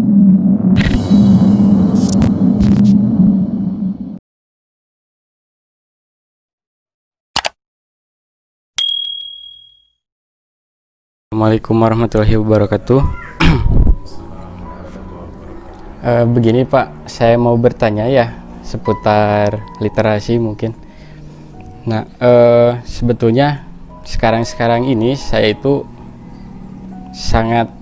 Assalamualaikum warahmatullahi wabarakatuh. Begini Pak, saya mau bertanya ya seputar literasi mungkin. Nah, sebetulnya sekarang ini saya itu sangat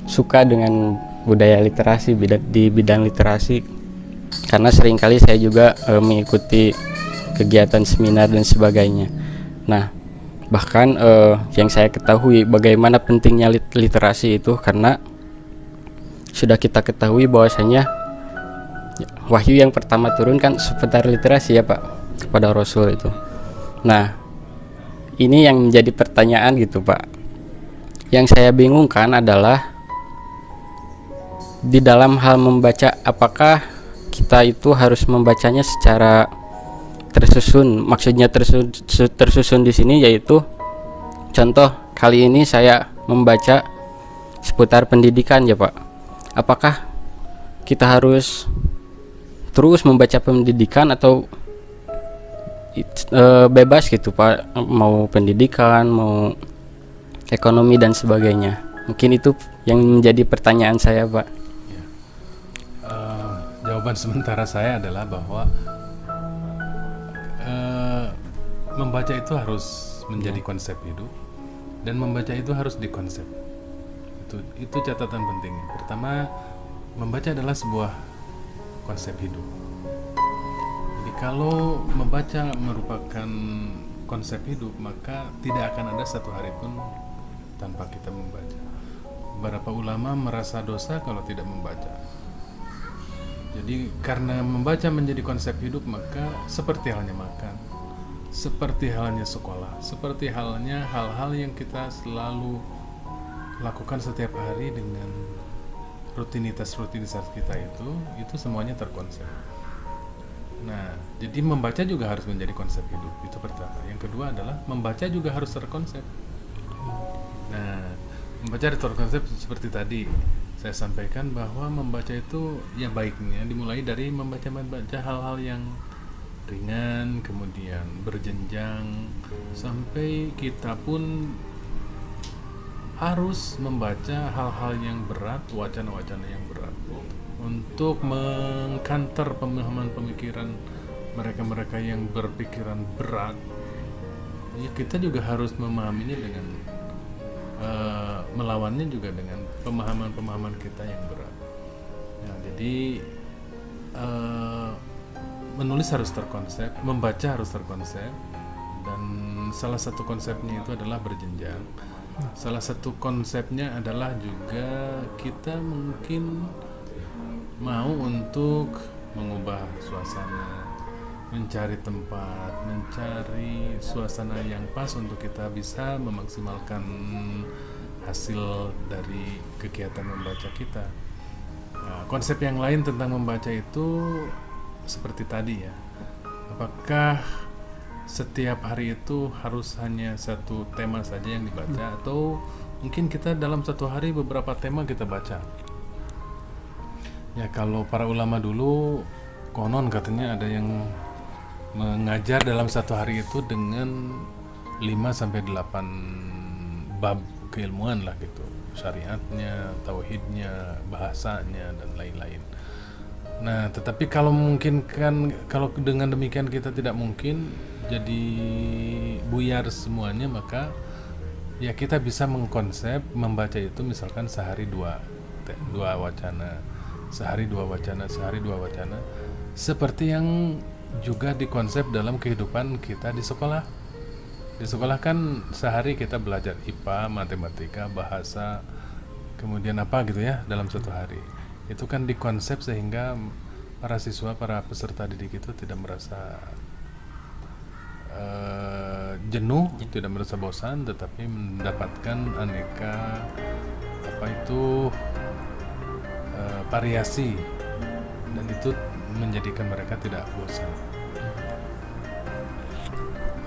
suka dengan budaya literasi di bidang literasi, karena seringkali saya juga mengikuti kegiatan seminar dan sebagainya. Nah, bahkan yang saya ketahui bagaimana pentingnya literasi itu, karena sudah kita ketahui bahwasanya wahyu yang pertama turun kan seputar literasi ya Pak, kepada Rasul itu. Nah, ini yang menjadi pertanyaan gitu Pak. Yang saya bingungkan adalah di dalam hal membaca, apakah kita itu harus membacanya secara tersusun. Maksudnya tersusun di sini yaitu contoh kali ini saya membaca seputar pendidikan ya Pak. Apakah kita harus terus membaca pendidikan atau bebas gitu Pak, mau pendidikan, mau ekonomi dan sebagainya. Mungkin itu yang menjadi pertanyaan saya Pak. Jawaban sementara saya adalah bahwa membaca itu harus menjadi konsep hidup, dan membaca itu harus dikonsep. Itu catatan pentingnya. Pertama, membaca adalah sebuah konsep hidup. Jadi kalau membaca merupakan konsep hidup, maka tidak akan ada satu hari pun tanpa kita membaca. Beberapa ulama merasa dosa kalau tidak membaca. Jadi karena membaca menjadi konsep hidup, maka seperti halnya makan, seperti halnya sekolah, seperti halnya hal-hal yang kita selalu lakukan setiap hari dengan rutinitas kita itu semuanya terkonsep. Nah, jadi membaca juga harus menjadi konsep hidup, itu pertama. Yang kedua adalah membaca juga harus terkonsep. Nah, membaca harus terkonsep seperti tadi saya sampaikan, bahwa membaca itu ya baiknya dimulai dari membaca hal-hal yang ringan, kemudian berjenjang, sampai kita pun harus membaca hal-hal yang berat, wacana-wacana yang berat, untuk mengkanter pemahaman pemikiran mereka-mereka yang berpikiran berat. Ya, kita juga harus memahaminya dengan melawannya juga dengan pemahaman-pemahaman kita yang berat. Nah, jadi menulis harus terkonsep, membaca harus terkonsep, dan salah satu konsepnya itu adalah berjenjang. Salah satu konsepnya adalah juga kita mungkin mau untuk mengubah suasana, mencari tempat, mencari suasana yang pas untuk kita bisa memaksimalkan hasil dari kegiatan membaca kita. Nah, konsep yang lain tentang membaca itu seperti tadi ya, apakah setiap hari itu harus hanya satu tema saja yang dibaca, atau mungkin kita dalam satu hari beberapa tema kita baca. Ya, kalau para ulama dulu konon katanya ada yang mengajar dalam satu hari itu dengan 5-8 bab keilmuan lah gitu, syariatnya, tauhidnya, bahasanya, dan lain-lain. Nah, tetapi kalau dengan demikian kita tidak mungkin jadi buyar semuanya, maka ya kita bisa mengkonsep membaca itu misalkan sehari dua wacana, sehari dua wacana, seperti yang juga dikonsep dalam kehidupan kita di sekolah. Di sekolah kan sehari kita belajar IPA, matematika, bahasa, kemudian apa gitu ya dalam satu hari. Itu kan dikonsep sehingga para siswa, para peserta didik itu tidak merasa jenuh, tidak merasa bosan, tetapi mendapatkan aneka variasi, dan itu menjadikan mereka tidak bosan.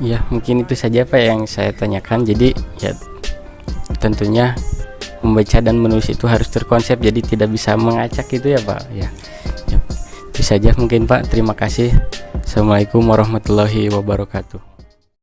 Ya, mungkin itu saja Pak yang saya tanyakan. Jadi ya tentunya membaca dan menulis itu harus terkonsep, jadi tidak bisa mengacak gitu ya Pak ya. Ya, itu saja mungkin Pak, terima kasih. Assalamualaikum warahmatullahi wabarakatuh.